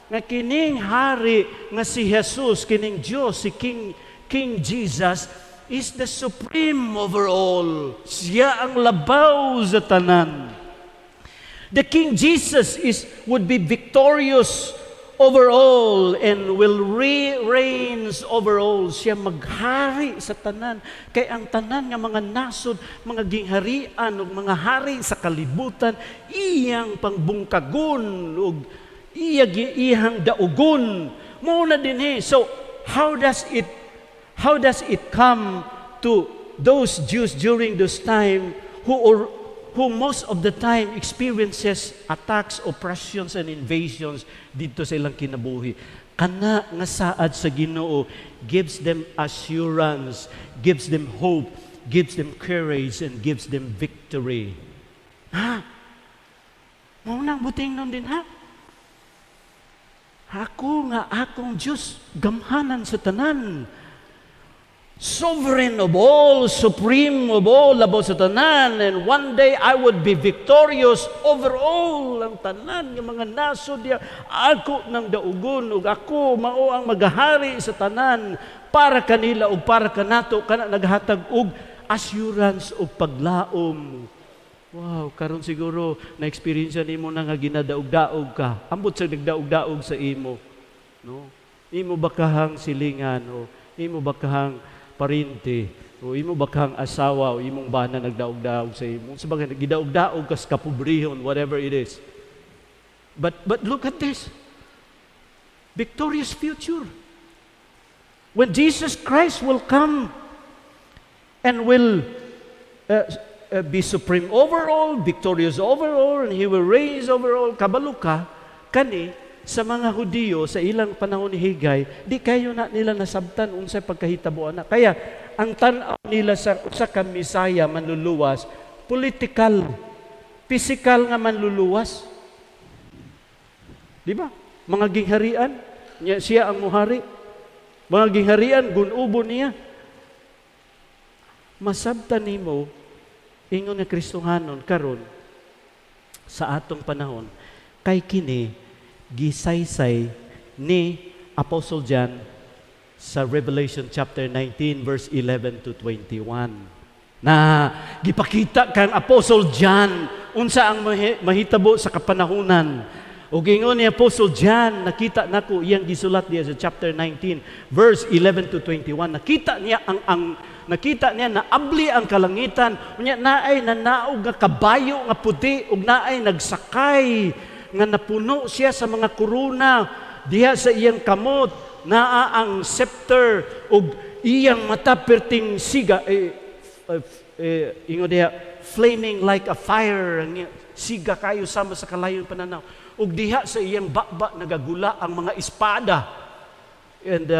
Nga kining hari nga si Jesus, kining Dios, si King Jesus, is the supreme over all. Siya ang labaw sa tanan. The King Jesus would be victorious over all and will reigns over all. Siya maghari sa tanan. Kay ang tanan nga mga nasod, mga gingharian ug mga hari sa kalibutan, iyang pangbungkagon ug iyang daugon. Mao na dinhi. So how does it come to those Jews during this time who most of the time experiences attacks, oppressions, and invasions dito sa ilang kinabuhi? Kana nga saad sa Ginoo gives them assurance, gives them hope, gives them courage, and gives them victory. Ha? Mao nang buting nun din ha? Ako nga akong Diyos, gamhanan sa tanan. Sovereign of all, supreme of all, labaw sa tanan, and one day I would be victorious over all ang tanan ng mga nasod niya. Ako ng daugon ug ako mao ang magahari sa tanan para kanila ug para kanato kana naghatag og assurance ug paglaom. Wow, karon siguro na experience nimo na nga ginadaog-daog ka. Ambot sa nagdaog-daog sa imo, no? Imo bakahang silingan o imo bakahang parinti, o imo bakang asawa, o imong bana nagdaog-daog sa imo. Sabagay, gidaog-daog kas kapobrehon, whatever it is. But look at this. Victorious future. When Jesus Christ will come and will be supreme over all, victorious over all, and He will reign over all, kabaluka, kani, sa mga Hudiyo, sa ilang panahon ni Higay, di kayo na nila nasabtan unsay pagkahitabo na. Kaya, ang tanaw nila sa ka Misaya manluluwas, political, physical nga manluluwas. Di ba? Mga gingharian, siya ang muhari. Mga gingharian, gunubo niya. Masabtan nimo, ingon nga Kristohanon, karon sa atong panahon, kay kini, gisaysay ni Apostle John sa Revelation chapter 19 verse 11 to 21. Na gipakita kang Apostle John unsa ang mahitabo sa kapanahunan. O gingon ni Apostle John, nakita nako iyang gisulat diya sa chapter 19 verse 11 to 21. Nakita niya na abli ang kalangitan, unya naay nanaog nga kabayo nga puti ug naay nagsakay nga napuno siya sa mga korona diha sa iyang kamot, naa ang scepter ug iyang mata perting siga ingon diha flaming like a fire, siga kayo sama sa kalayon pananaw, ug diha sa iyang bakba nagagula ang mga espada. And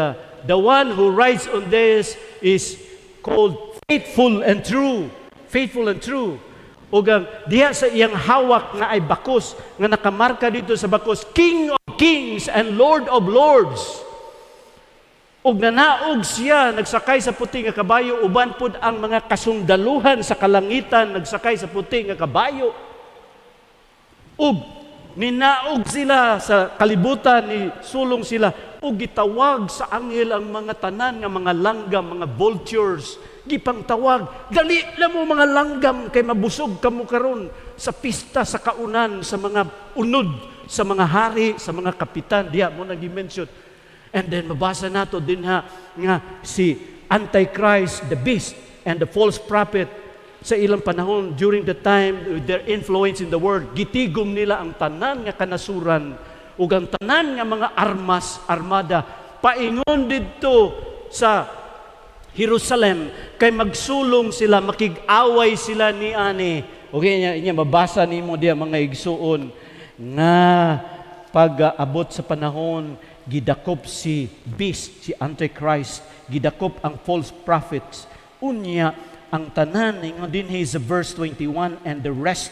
the one who rides on this is called faithful and true. Faithful and true. O diha sa iyang hawak nga ay bakos, nga nakamarka dito sa bakos, King of Kings and Lord of Lords. O nanaog siya, nagsakay sa puti nga kabayo, uban pud ang mga kasundaluhan sa kalangitan, nagsakay sa puti nga kabayo. O ninaog sila sa kalibutan, ni sulong sila, o gitawag sa anghel ang mga tanan nga mga langgam, mga vultures, gipang tawag, dali na mo mga langgam, kay mabusog kamo karon sa pista sa kaunan, sa mga unod, sa mga hari, sa mga kapitan, diya mo nag-mention. And then mabasa nato din nga si Antichrist, the beast, and the false prophet, sa ilang panahon, during the time, with their influence in the world, gitigom nila ang tanan nga kanasuran, ug ang tanan nga mga armada, paingon dito sa Jerusalem, kay magsulong sila, makig-away sila ni ani. Okay, inya mabasa nimo diya mga igsuon, nga pag-abot sa panahon, gidakop si beast, si Antichrist, gidakop ang false prophets, unya ang tanan, ingon din sa verse 21, and the rest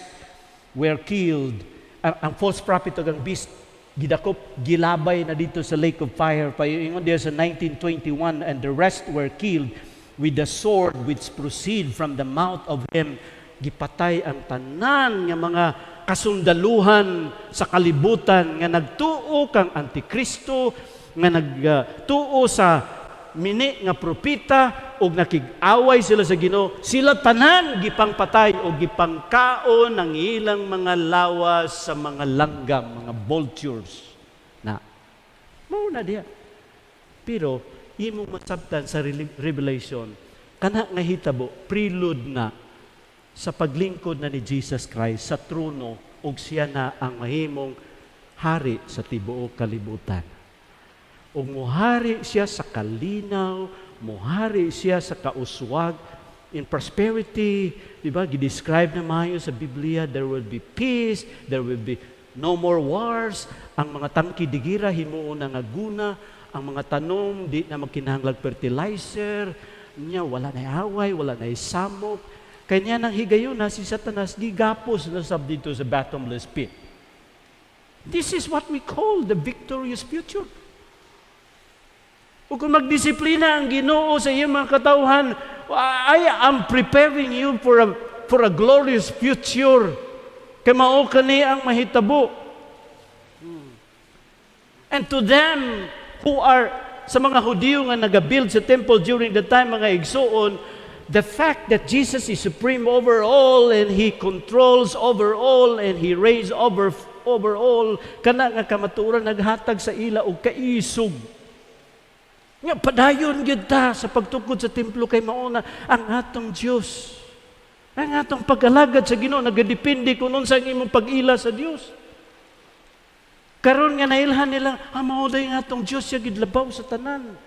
were killed. Ang false prophet ug ang beast, gidakop, gilabay na dito sa lake of fire. Ingon din sa 19:21, and the rest were killed with the sword which proceed from the mouth of him. Gipatay ang tanan nga mga kasundaluhan sa kalibutan nga nagtuo kang Antikristo, nga nagtuo sa mini nga propeta, ug nakig-away sila sa Ginoo, sila tanan gipang patay o gipang kaon ang ilang mga lawas sa mga langgam, mga vultures na mao na diya. Pero imong masabtan sa Revelation, kana nga hitabo prelude na sa paglingkod na ni Jesus Christ sa trono, ug siya na ang mahimong hari sa tibuok kalibutan. Ug muhari siya sa kalinaw, muhari siya sa kauswag, in prosperity, di ba? Gidescribe na mayo sa Biblia, there will be peace, there will be no more wars, ang mga tangki digira himuon na ngaguna, ang mga tanom di na magkinahanglag fertilizer, nya wala na away, wala na samok. Kanya nang higayon na si Satanas gigapos na sab dito sa bottomless pit. This is what we call the victorious future. O kung magdisiplina ang Ginoo sa iyong mga katauhan, I am preparing you for a glorious future. Kaya mao kani ang mahitabo. And to them who are, sa mga Hudiyo nga nagabuild sa temple during the time, mga igsuon, the fact that Jesus is supreme over all and He controls over all and He reigns over all, kana nga kamatuoran naghatag sa ila og kaisog. Nga padayon gyud ta sa pagtukod sa templo kay mauna ang atong Dios. Ang atong pag-alagad sa Ginoo nagadepende kung unsa ang imong pag-ila sa Dios. Karon nga nailhan nila, mao day ang atong Dios siya gid labaw sa tanan.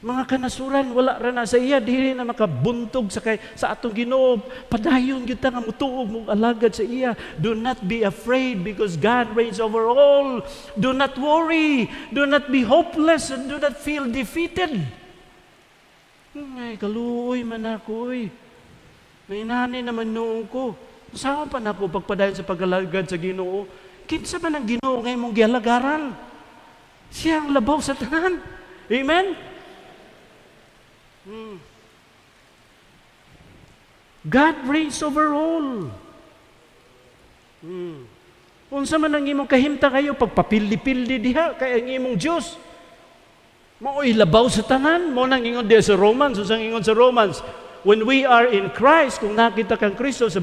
Mga kanasuran wala ra na sa iya, dili na makabuntog sa atong Ginoo. Padayon gyud ta nga mutuog mong alagad sa iya. Do not be afraid because God reigns over all. Do not worry, do not be hopeless, and do not feel defeated. Ngay kaluoy man ako Nainani naman noon ko. Saan pa na ako pagpadayon sa pag-alagad sa Ginoo? Kinsa man ang Ginoo ngay mong gialagaran? Siya ang labaw sa tanan. Amen? God reigns over all. Unsa man ang imong kahimta kayo pagpapildi-pildi diha kay ang imong Dios. Mao'y labaw sa tanan. Mo nang ingon diya sa Romans. Susang ingon sa Romans. When we are in Christ, kung nakita kang Kristo sa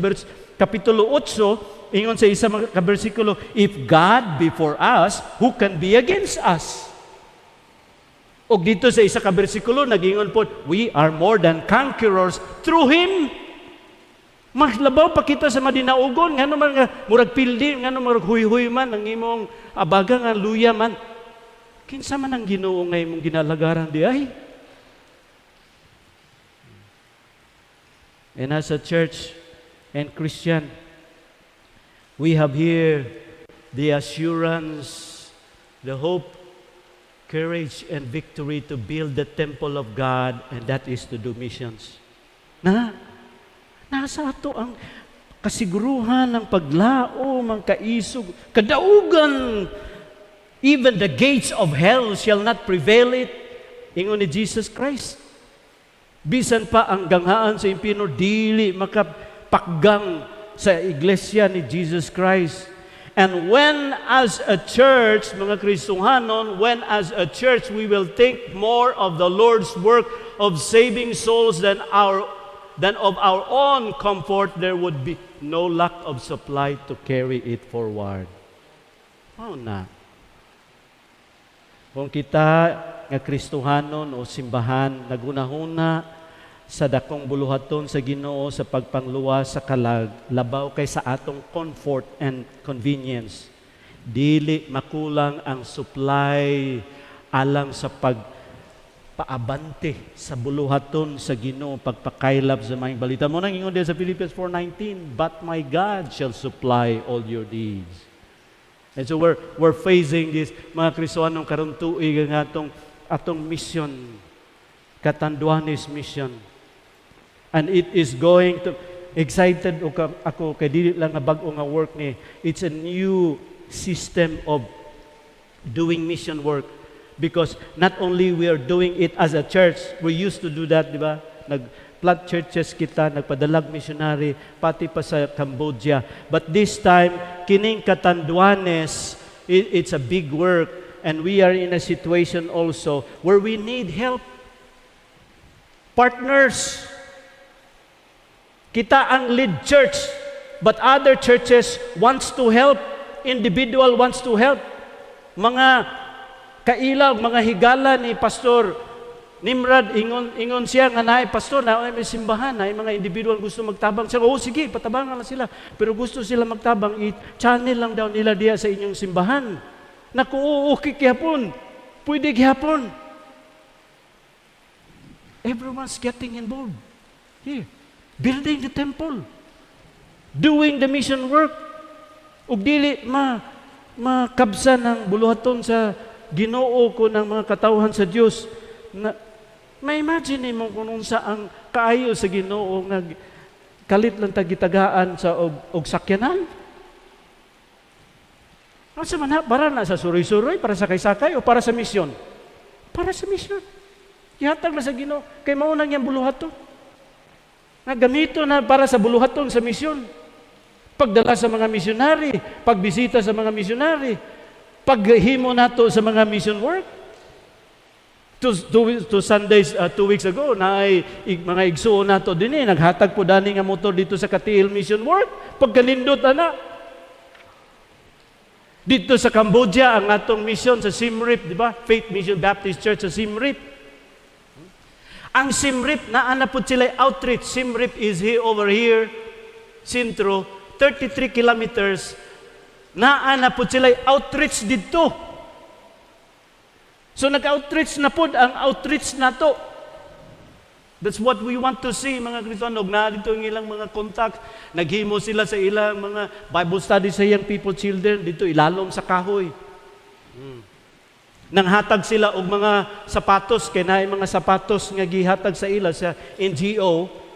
Kapitulo 8, ingon sa isa mga kabersikulo, if God be for us, who can be against us? O dito sa isa kabersikulo, nag-ingon po, we are more than conquerors through Him. Mas labaw pa kita sa madinaugon, nga naman nga, murag pildi, nga naman murag huy-huy man, ang imong abaga nga luya man. Kinsa man ang Ginoo nga imong ginalagaran di ay? And as a church and Christian, we have here the assurance, the hope, courage, and victory to build the temple of God, and that is to do missions. Nasa ato ang kasiguruhan ng paglao, ang kaisog, kadaugan, even the gates of hell shall not prevail it, ingon ni Jesus Christ. Bisan pa ang ganghaan sa impyerno, dili makapakgang sa iglesia ni Jesus Christ. And when as a church, mga Kristohanon, when as a church we will think more of the Lord's work of saving souls than of our own comfort, there would be no lack of supply to carry it forward. Na. Kung kita nga Kristohanon o simbahan, nagunahuna sa dakong buluhaton sa Ginoo sa pagpangluwa sa kalag, labaw kay sa atong comfort and convenience. Dili makulang ang supply alang sa pagpaabante sa buluhaton sa Ginoo, pagpakaylab sa mga balita. Mo nang ingon sa Philippians 4:19, but my God shall supply all your needs. And so we're facing this, mga Kristohanong karon tuig nga atong mission, Katanduanes mission. And it is going to, excited ako kay dili lang nga bag-o nga work ni. It's a new system of doing mission work. Because not only we are doing it as a church, we used to do that, di ba? Nag-plant churches kita, nagpadalag missionary, pati pa sa Cambodia. But this time, kining Katanduanes, it's a big work. And we are in a situation also where we need help. Partners. Kita ang lead church, but other churches wants to help. Individual wants to help. Mga kailaw, mga higala ni Pastor Nimrod, ingon siya nga naay pastor, naay may simbahan, naay mga individual gusto magtabang. Siya, sige, patabangan lang sila. Pero gusto sila magtabang, i-channel lang daw nila diya sa inyong simbahan. Naku, okay kihapon. Pwede kihapon. Everyone's getting involved. Here. Building the temple. Doing the mission work. Ug dili makabsa ng buluhaton sa Ginoo ko ng mga katawhan sa Dios. May-imagine mo kung sa ang kaayo sa Ginoo nga kalit lang tagitagaan sa og sakyanan. Asa man para na sa suroy-suroy, para sa sakay-sakay o para sa misyon? Para sa misyon. Ihatag na sa Ginoo kay mao nang yang buluhaton. Nagamito na para sa buluhaton sa misyon. Pagdala sa mga misyonary, pagbisita sa mga misyonary, paghimo nato sa mga mission work. Two Sundays, 2 weeks ago, na ay mga igsuon nato din naghatag po dani nga motor dito sa Katiil Mission Work. Pagkalindot na. Dito sa Cambodia, ang atong mission sa Siem Reap, di ba? Faith Mission Baptist Church sa Siem Reap. Ang Siem Reap, naana po sila outreach. Siem Reap is over here, Sintro, 33 kilometers. Naana po sila outreach dito. So nag-outreach na po ang outreach na to. That's what we want to see, mga Kristohanon. Na dito ang ilang mga contact. Naghimo sila sa ilang mga Bible study sa young people, children. Dito ilalom sa kahoy. Nanghatag sila og mga sapatos, kay naay mga sapatos nga gihatag sa ila sa NGO,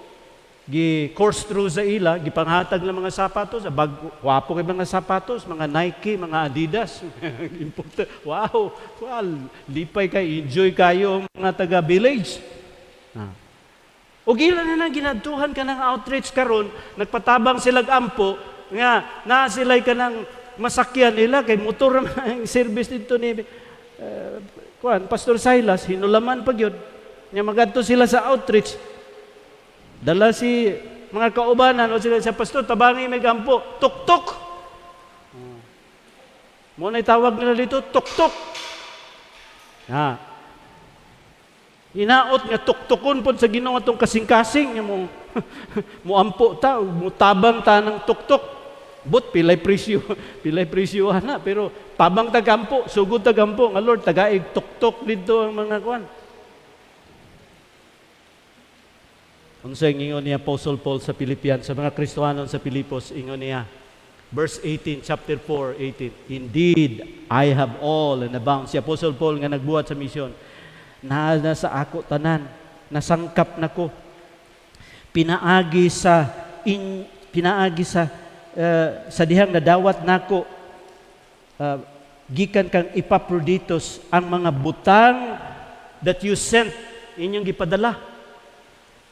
gi-course through sa ila, gipanghatag ng mga sapatos, wapo kay mga sapatos, mga Nike, mga Adidas. Wow, lipay kay, enjoy kayo mga taga-village. O ilan na ginadtuhan ka ng outreach karon, nagpatabang silag ampo, nga na sila'y ka ng masakyan nila, kay motor ang service dito ni kuan Pastor Silas hinulaman pag yun. Nya magadto sila sa outreach. Dala si mga kaubanan o sila sa pastor tabangi may gampo, tuktok. Mo na tawag nila dito, tuktok. Ha. Inaot nga tuktukon pod sa Ginoo atong kasing-kasing nga mo mo ampo ta, mo tabang ta ng tuktok. But pilay presyo na pero tabang ta gampo, sugod ta gampo nga Lord tagaig tuktok dito ang mga kuan. Unsay ingon niya Apostle Paul sa Philippians sa mga Kristohanon sa Pilipos, ingon niya verse 18, chapter 4, 18. Indeed, I have all and abound. Si Apostle Paul nga nagbuhat sa misyon, na sa ako tanan, nasangkap nako. Pinaagi sa dihang nadawat nako gikan kang Epaphroditus ang mga butang that you sent inyong gipadala.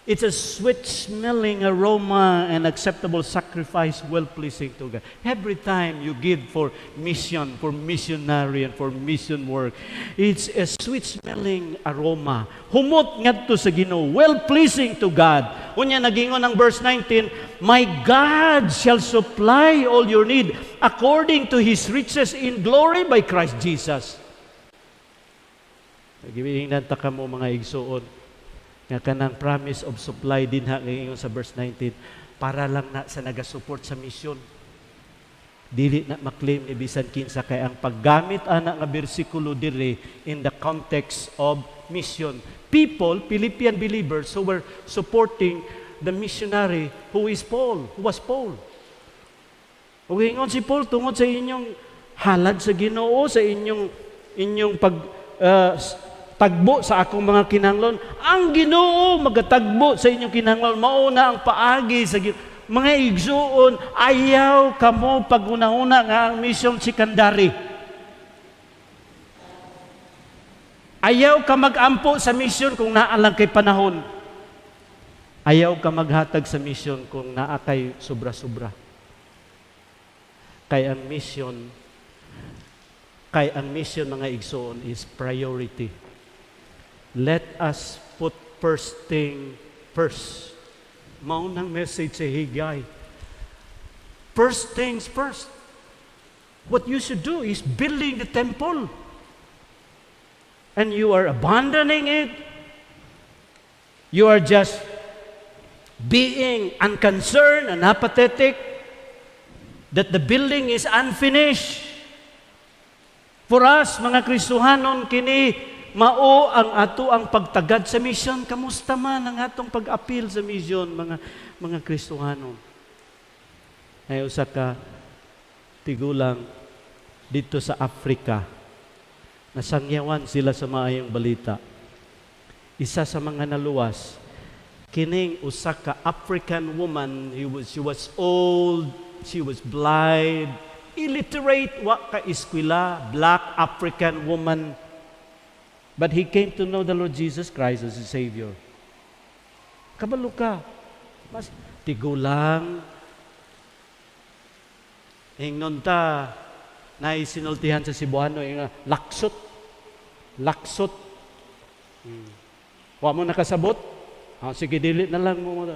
It's a sweet-smelling aroma and acceptable sacrifice, well-pleasing to God. Every time you give for mission, for missionary, and for mission work, it's a sweet-smelling aroma. Humot ngadto sa Ginoo, well-pleasing to God. Unya nagingon ang verse 19, my God shall supply all your need according to His riches in glory by Christ Jesus. Nagibingnan ta kamo mga igsuon nga kanang promise of supply din ha ngayon sa verse 19 para lang na sa naga-support sa mission. Dili na maklaim ni bisan kinsa kay ang paggamit ana nga bersikulo dire in the context of mission. People, Philippian believers who were supporting the missionary who was Paul. Ug ingon si Paul tungod sa inyong halad sa Ginoo, sa inyong tagbo sa akong mga kinahanglan. Ang Ginoo magatagbo sa inyong kinahanglan. Mauna ang paagi sa mga igsuon, ayaw kamo pag-una-una nga ang mission secondary. Ayaw ka mag-ampo sa mission kung naalang kay panahon. Ayaw ka maghatag sa mission kung naa kay sobra-sobra. Kay ang mission mga igsuon is priority. Let us put first thing first. Mao nang message sa Higay. First things first. What you should do is building the temple. And you are abandoning it. You are just being unconcerned and apathetic that the building is unfinished. For us, mga Kristohanon, kini mao ang ato ang pagtagad sa mission. Kamusta man ang atong pag-apil sa mission, mga Kristohanon? Ay usa ka tigulang dito sa Africa. Nasangyawan sila sa maayong balita. Isa sa mga naluwas, kining usa ka African woman, she was old, she was blind, illiterate, wa ka eskwela, black African woman. But he came to know the Lord Jesus Christ as His Savior. Kabalo ka. Mas tigulang. Ingnon ta, naisinultihan sa Cebuano, laksot. Laksot. Wa mo nakasabot? Sige, dili na lang mo.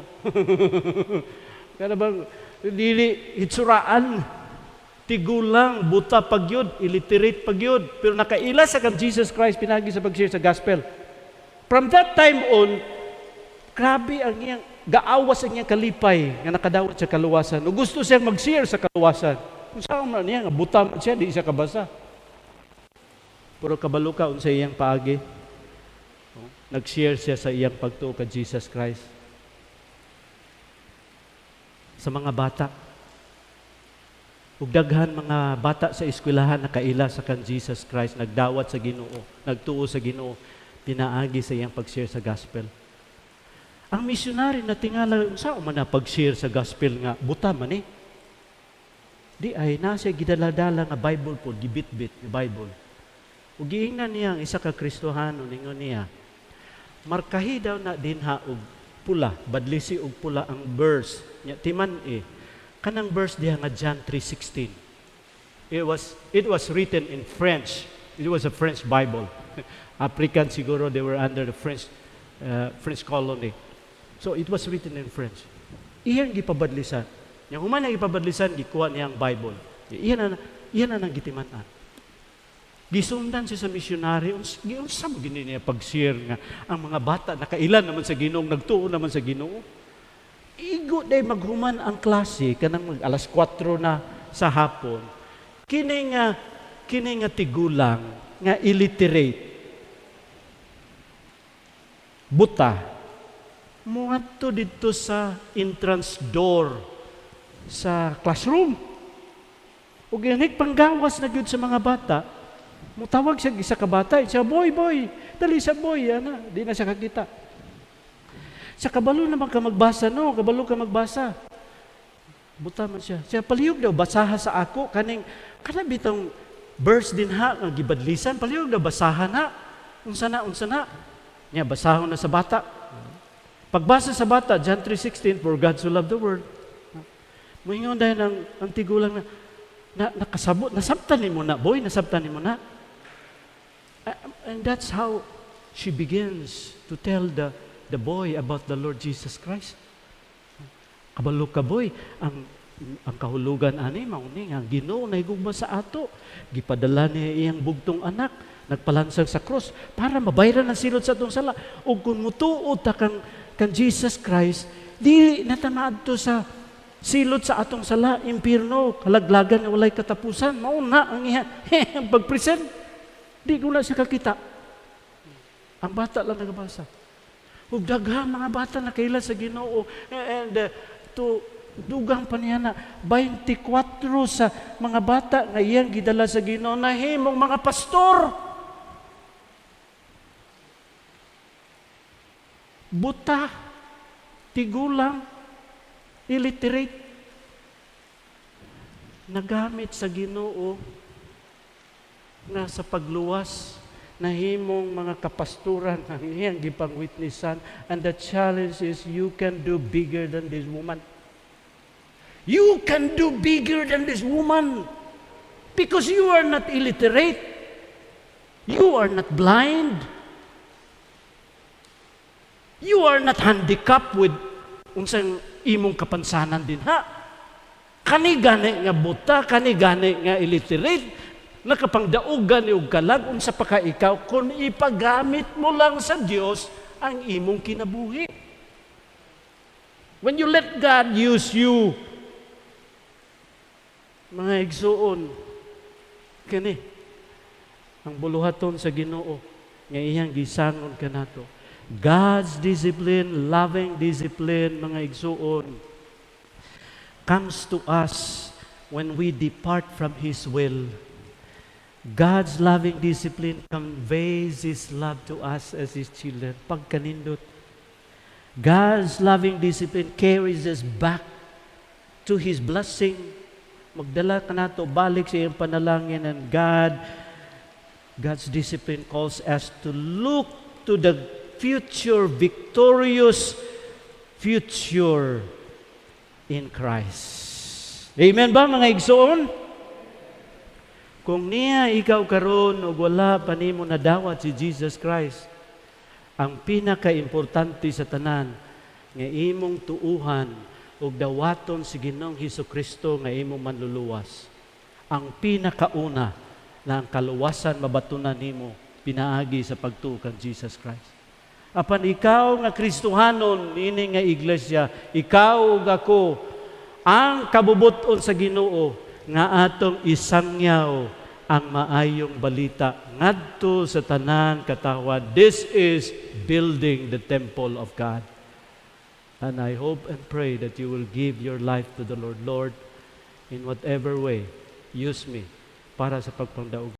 Kada bang, dili, itsuraan. Tigulang, buta pagyud, illiterate pagyud, pero nakaila sa kang Jesus Christ pinagi sa pag-share sa gospel. From that time on, grabe ang iyang gaawas ang iyang kalipay nga nakadawat sa kaluwasan. O gusto siyang mag-share sa kaluwasan. Kung saan man niya, buta siya, di siya kabasa. Pero kabalo ka sa iyang paagi. Nag-share siya sa iyang pagtuo kay Jesus Christ. Sa mga bata, ug daghan mga bata sa eskwelahan nakaila sa kan Jesus Christ, nagdawat sa Ginoo, nagtuo sa Ginoo, pinaagi sa iyang pag-share sa gospel. Ang missionary na tingala sa man na pag-share sa gospel nga buta man di ay nasa gidaladala nga Bible po, gibit-bit nga Bible. Ug giingnan niya ang isa ka Kristohano, ningon niya, markahi daw na dinha og pula, badlisi og pula ang verse nya timan kanang verse diha nga John 3:16. It was written in French. It was a French Bible. African siguro, they were under the French colony. So it was written in French. Iyang gipabadlisan. Yung human ang gipabadlisan, gikuha niyang Bible. Iyan na nang gitimanan. Gisundan siya sa missionary, unsa mo gini niya pag-share nga ang mga bata nakailan naman sa Ginoo, nagtuo naman sa Ginoo. Igo day maghuman ang klase kanang alas 4 na sa hapon. Kini nga tigulang nga illiterate. Buta. Muadto dito sa entrance door sa classroom. Ug ganik panggawas na gyud sa mga bata. Mutawag siya isa ka bata, siya boy, dali sa boy, ana, di na siya kakita. Sa kabalo naman ka magbasa, no, kabalo ka magbasa. Buta man siya. Siya palihog daw basaha sa ako kaning bitong verse din ha nga gibadlisan, palihog daw basahan na. Unsa na. Nya basahon na sa bata. Pagbasa sa bata, John 3:16, for God so loved the world. Moingon dahil ang tigulang na nakasabot, nasabtan ni mo na, boy, nasabtan ni mo na. And that's how she begins to tell the boy about the Lord Jesus Christ. Kabalo ka, boy, ang kahulugan ani mauni nga Ginoo na higugma sa ato. Gipadala niya iyang bugtong anak, nagpalansang sa cross para mabayaran ang silot sa atong sala. Ug kung mutuod ta kan Jesus Christ, di natamaad to sa silot sa atong sala, impierno, kalaglagan na walay katapusan. Mauna ang ang pag-present. Di ko na siya kakita. Ang bata lang nagabasa. Ug daghang mga bata na kaila sa Ginoo. And dugang pa niya na 24 sa mga bata na iyang gidala sa Ginoo na himong mga pastor. Buta, tigulang, illiterate, nagamit sa Ginoo na sa pagluwas na himong mga kapasturan ang iyang gipangwitnessan. And the challenge is you can do bigger than this woman. You can do bigger than this woman because you are not illiterate. You are not blind. You are not handicapped with unsang imong kapansanan din ha. Kani gani nga buta, kani gani nga illiterate, nakapangdaogan ni og kalag unsa pa ka ikaw kung ipagamit mo lang sa Dios ang imong kinabuhi. When you let God use you, mga igsuon, kani ang buluhaton sa Ginoo nga iyang gisangon kanato. God's discipline, loving discipline, mga igsuon, comes to us when we depart from His will. God's loving discipline conveys His love to us as His children. Pagkanindot. God's loving discipline carries us back to His blessing. Magdala ka na to, balik sa iyong panalangin, and God's discipline calls us to look to the future, victorious future in Christ. Amen ba, mga igsoon? Kung niya ikaw karon o wala pa nimo nadawat si Jesus Christ, ang pinaka-importante sa tanan nga imong tuuhan ug dawaton si Ginoong Hesukristo nga imong manluluwas. Ang pinakauna na ang kaluwasan mabatunan nimo pinaagi sa pagtuo kan Jesus Christ. Apan ikaw nga Kristohanon ini nga iglesia, ikaw ug ako ang kabubuton sa Ginoo nga atong isangyaw ang maayong balita ngadto sa tanan katawan. This is building the temple of God. And I hope and pray that you will give your life to the Lord. Lord, in whatever way, use me para sa pagpangdaog.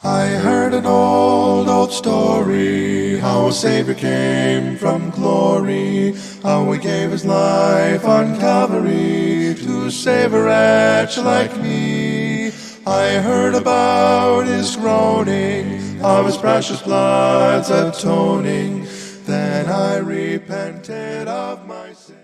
I heard an old story, how a Savior came from glory, how He gave His life on Calvary to save a wretch like me. I heard about His groaning, of His precious blood's atoning. Then I repented of my sin.